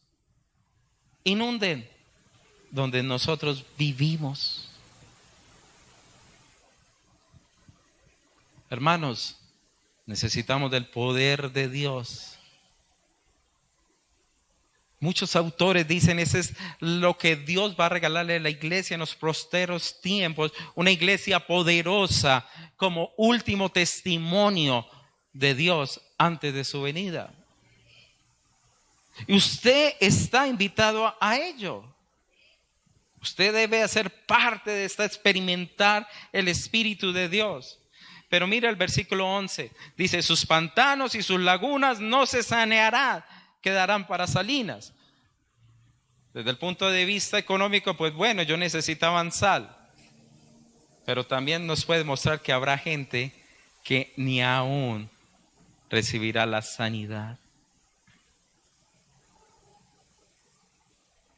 inunden donde nosotros vivimos. Hermanos, necesitamos del poder de Dios. Muchos autores dicen, ese es lo que Dios va a regalarle a la iglesia en los posteros tiempos, una iglesia poderosa como último testimonio de Dios antes de su venida. Y usted está invitado a ello. Usted debe hacer parte de esta, experimentar el Espíritu de Dios. Pero mira el versículo 11, dice, sus pantanos y sus lagunas no se sanearán, quedarán para salinas. Desde el punto de vista económico, pues bueno, yo necesitaba sal. Pero también nos puede mostrar que habrá gente que ni aún recibirá la sanidad.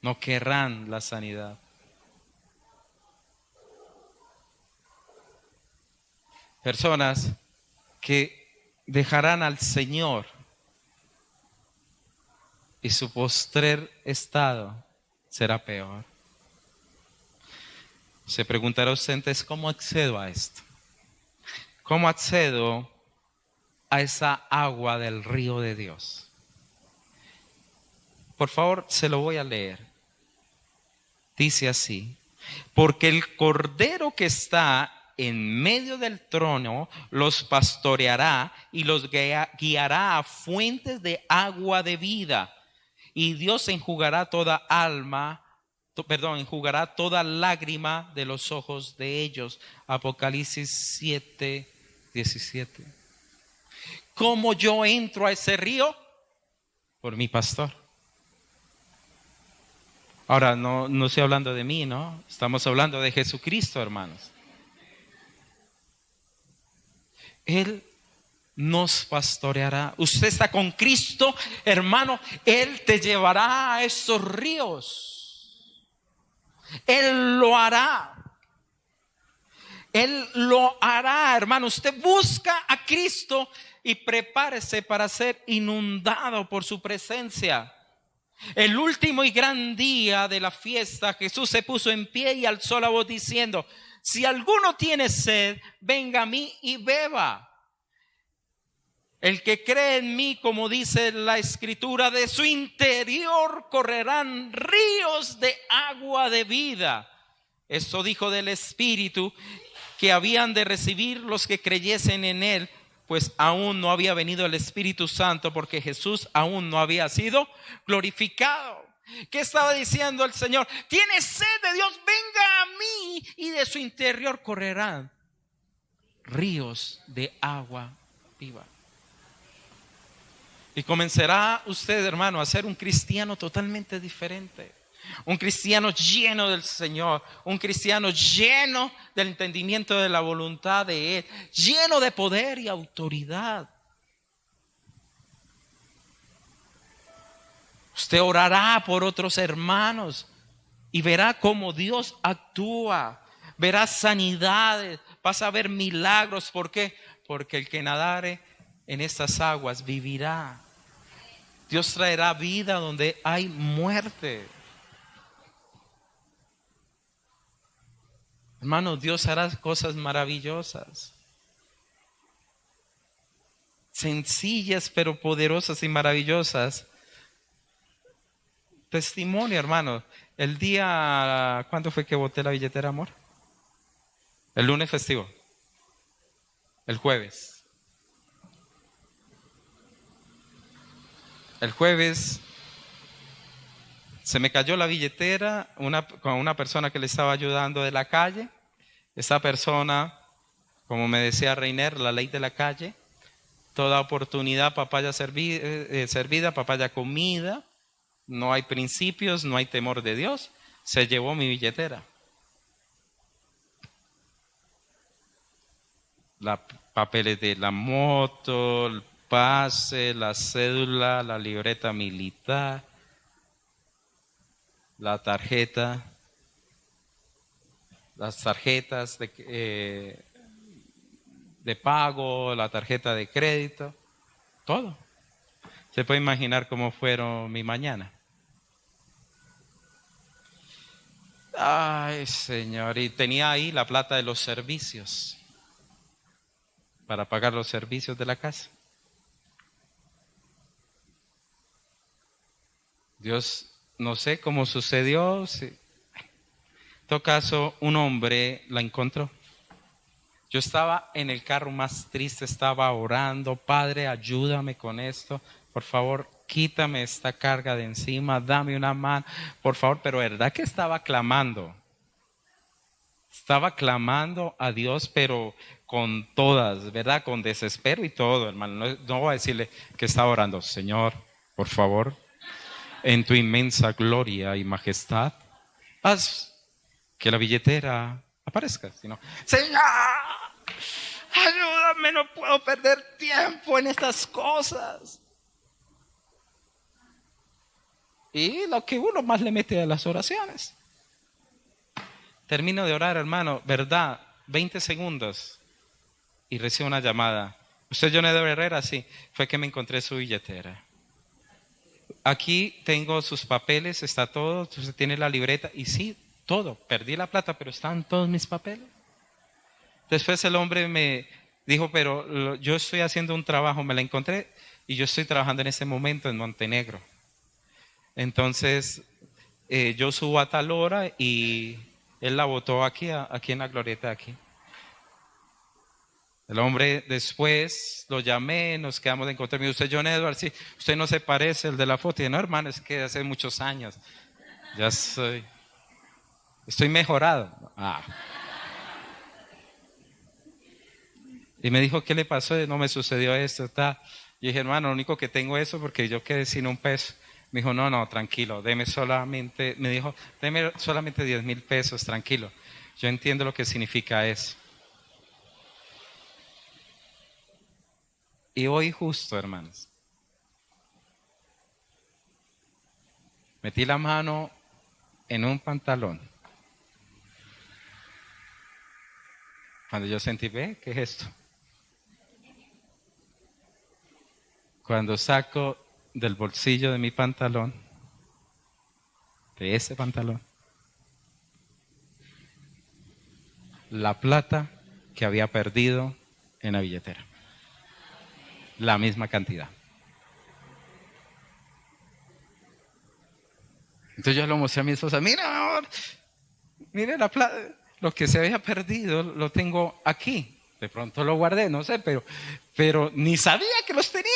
No querrán la sanidad. Personas que dejarán al Señor y su postrer estado será peor. Se preguntará usted entonces, ¿cómo accedo a esto? ¿Cómo accedo a esa agua del río de Dios? Por favor, se lo voy a leer. Dice así, porque el Cordero que está en medio del trono los pastoreará y los guiará a fuentes de agua de vida. Y Dios enjugará toda lágrima de los ojos de ellos. Apocalipsis 7:17. ¿Cómo yo entro a ese río? Por mi pastor. Ahora, no estoy hablando de mí, ¿no? Estamos hablando de Jesucristo, hermanos. Él nos pastoreará. Usted está con Cristo, hermano. Él te llevará a esos ríos. Él lo hará. Él lo hará, hermano. Usted busca a Cristo y prepárese para ser inundado por su presencia. El último y gran día de la fiesta, Jesús se puso en pie y alzó la voz diciendo: si alguno tiene sed, venga a mí y beba. El que cree en mí, como dice la Escritura, de su interior correrán ríos de agua de vida. Esto dijo del Espíritu que habían de recibir los que creyesen en él, pues aún no había venido el Espíritu Santo, porque Jesús aún no había sido glorificado. ¿Qué estaba diciendo el Señor? Tiene sed de Dios, venga a mí y de su interior correrán ríos de agua viva. Y comenzará usted, hermano, a ser un cristiano totalmente diferente. Un cristiano lleno del Señor, un cristiano lleno del entendimiento de la voluntad de Él, lleno de poder y autoridad. Usted orará por otros hermanos y verá cómo Dios actúa, verá sanidades, vas a ver milagros. ¿Por qué? Porque el que nadare en estas aguas vivirá. Dios traerá vida donde hay muerte. Hermano, Dios hará cosas maravillosas, sencillas pero poderosas y maravillosas. Testimonio, hermano. El día, ¿cuándo fue que boté la billetera, amor? El lunes festivo. El jueves. El jueves se me cayó la billetera con una persona que le estaba ayudando de la calle. Esa persona, como me decía Reiner, la ley de la calle, toda oportunidad, papaya servida, papaya comida, no hay principios, no hay temor de Dios, se llevó mi billetera. Los papeles de la moto, el pase, la cédula, la libreta militar, la tarjeta, las tarjetas de pago, la tarjeta de crédito, todo. Se puede imaginar cómo fueron mi mañana. Ay, Señor, y tenía ahí la plata de los servicios para pagar los servicios de la casa. Dios, no sé cómo sucedió. Sí. En todo caso, un hombre la encontró. Yo estaba en el carro más triste, estaba orando, Padre, ayúdame con esto, por favor, quítame esta carga de encima, dame una mano, por favor. Pero verdad que estaba clamando a Dios, pero con todas, ¿verdad? Con desespero y todo, hermano. No voy a decirle que estaba orando, Señor, por favor, en tu inmensa gloria y majestad, haz que la billetera aparezca, sino, Señor, ayúdame, no puedo perder tiempo en estas cosas. Y lo que uno más le mete a las oraciones. Termino de orar, hermano, verdad, 20 segundos y recibo una llamada. ¿Usted, Johnny de Herrera? Sí, fue que me encontré su billetera. Aquí tengo sus papeles, está todo, usted tiene la libreta y sí, todo. Perdí la plata, pero están todos mis papeles. Después el hombre me dijo, pero yo estoy haciendo un trabajo, me la encontré y yo estoy trabajando en ese momento en Montenegro. Entonces, yo subo a tal hora y él la botó aquí en la glorieta aquí. El hombre después lo llamé, nos quedamos de encontrar. Me dijo, usted, John Edward, sí, usted no se parece el de la foto. Y no, hermano, es que hace muchos años. Ya estoy mejorado. Y me dijo, ¿qué le pasó? No me sucedió esto, está. Y dije, hermano, lo único que tengo es eso porque yo quedé sin un peso. Me dijo, no, tranquilo, deme solamente 10,000 pesos, tranquilo. Yo entiendo lo que significa eso. Y hoy justo, hermanos, metí la mano en un pantalón. Cuando yo sentí, ¿qué es esto? Cuando saco del bolsillo de mi pantalón, de ese pantalón, la plata que había perdido en la billetera. La misma cantidad. Entonces yo lo mostré a mi esposa, mira, amor, mire la plata, lo que se había perdido lo tengo aquí. De pronto lo guardé, no sé, pero ni sabía que los tenía.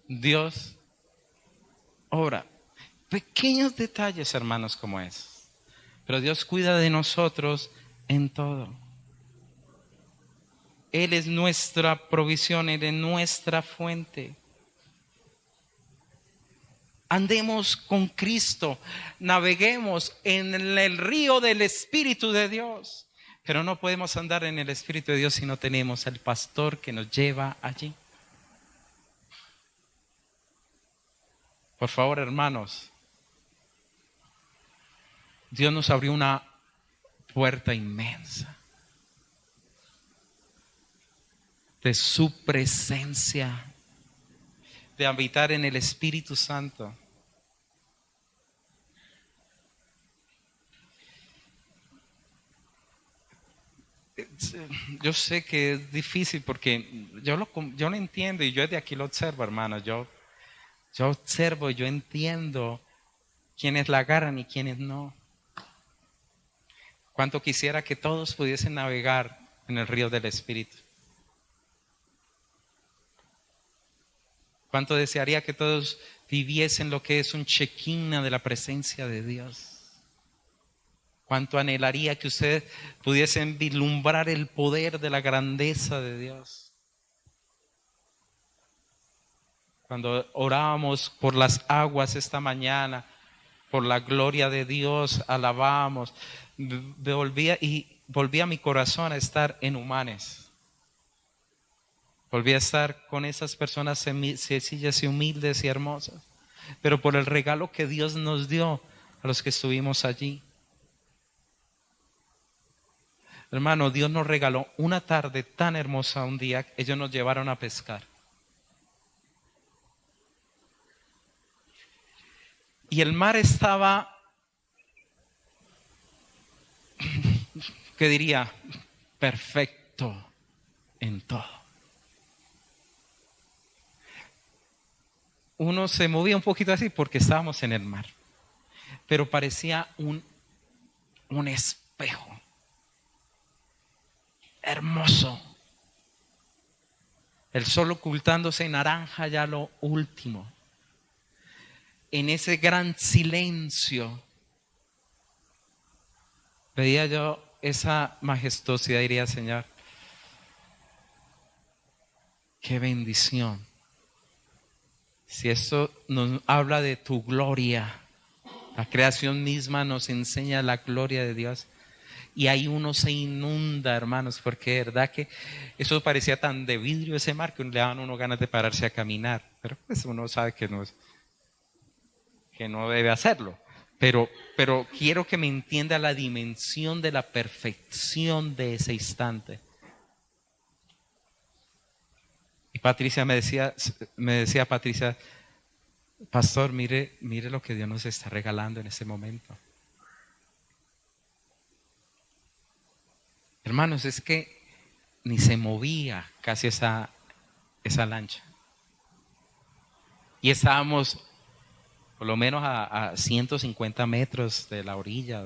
Dios obra. Pequeños detalles, hermanos, como es. Pero Dios cuida de nosotros en todo. Él es nuestra provisión, Él es nuestra fuente. Andemos con Cristo, naveguemos en el río del Espíritu de Dios. Pero no podemos andar en el Espíritu de Dios si no tenemos al pastor que nos lleva allí. Por favor, hermanos, Dios nos abrió una puerta inmensa de su presencia, de habitar en el Espíritu Santo. Yo sé que es difícil porque yo lo entiendo y yo desde aquí lo observo, hermanos. Yo observo, yo entiendo quiénes la agarran y quiénes no. Cuánto quisiera que todos pudiesen navegar en el río del Espíritu. Cuánto desearía que todos viviesen lo que es un chequina de la presencia de Dios. Cuánto anhelaría que ustedes pudiesen vislumbrar el poder de la grandeza de Dios. Cuando orábamos por las aguas esta mañana, por la gloria de Dios, alabamos, volvía mi corazón a estar en Humanes. Volví a estar con esas personas sencillas y humildes y hermosas, pero por el regalo que Dios nos dio a los que estuvimos allí. Hermano, Dios nos regaló una tarde tan hermosa un día, ellos nos llevaron a pescar. Y el mar estaba, ¿qué diría? Perfecto en todo. Uno se movía un poquito así porque estábamos en el mar, pero parecía un espejo hermoso. El sol ocultándose en naranja ya lo último. En ese gran silencio veía yo esa majestuosidad y diría, Señor, qué bendición. Si esto nos habla de tu gloria, la creación misma nos enseña la gloria de Dios. Y ahí uno se inunda, hermanos, porque de verdad que eso parecía tan de vidrio ese mar que le daban a uno ganas de pararse a caminar. Pero pues uno sabe que no debe hacerlo. Pero quiero que me entienda la dimensión de la perfección de ese instante. Y Patricia me decía Patricia, pastor, mire lo que Dios nos está regalando en ese momento. Hermanos, es que ni se movía casi esa lancha. Y estábamos por lo menos a 150 metros de la orilla.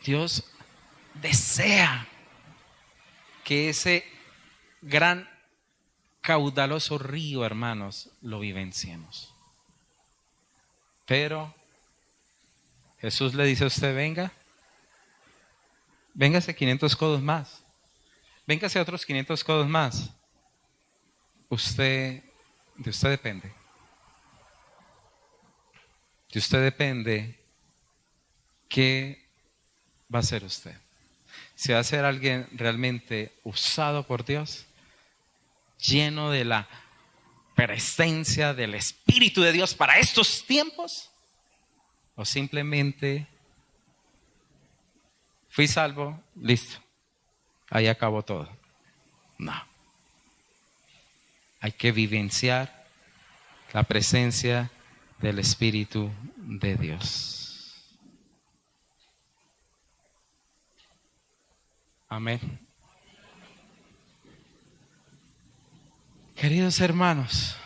Dios desea que ese gran caudaloso río, hermanos, lo vivenciemos. Pero Jesús le dice a usted, véngase 500 codos más. Véngase otros 500 codos más. De usted depende. De usted depende qué va a hacer usted. Si va a ser alguien realmente usado por Dios, lleno de la presencia del Espíritu de Dios para estos tiempos, o simplemente fui salvo, listo, ahí acabó todo. No. Hay que vivenciar la presencia del Espíritu de Dios. Amén. Queridos hermanos,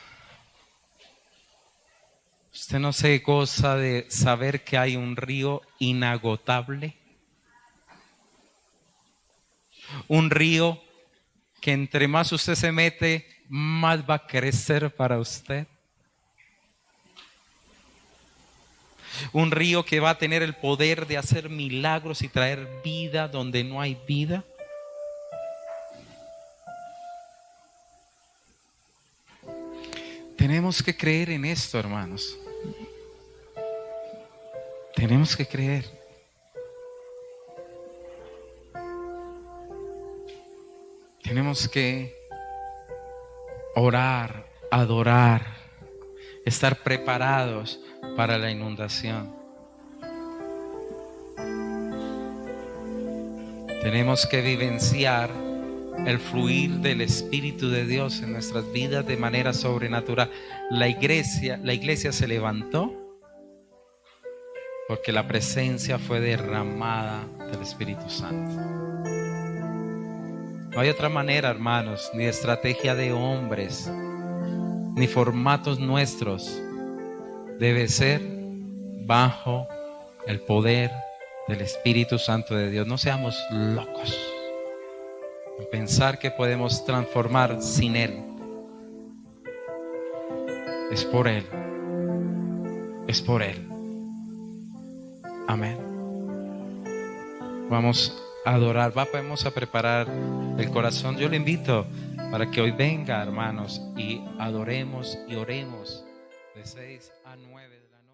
¿usted no se goza de saber que hay un río inagotable? Un río que entre más usted se mete, más va a crecer para usted. Un río que va a tener el poder de hacer milagros y traer vida donde no hay vida. Tenemos que creer en esto, hermanos. Tenemos que creer. Tenemos que orar, adorar, estar preparados para la inundación. Tenemos que vivenciar el fluir del Espíritu de Dios en nuestras vidas de manera sobrenatural. La iglesia se levantó porque la presencia fue derramada del Espíritu Santo. No hay otra manera, hermanos, ni estrategia de hombres, ni formatos nuestros. Debe ser bajo el poder del Espíritu Santo de Dios. No seamos locos en pensar que podemos transformar sin Él. Es por Él. Es por Él. Amén. Vamos a adorar. Vamos a preparar el corazón. Yo le invito para que hoy venga, hermanos, y adoremos y oremos de 6 a 9 de la noche.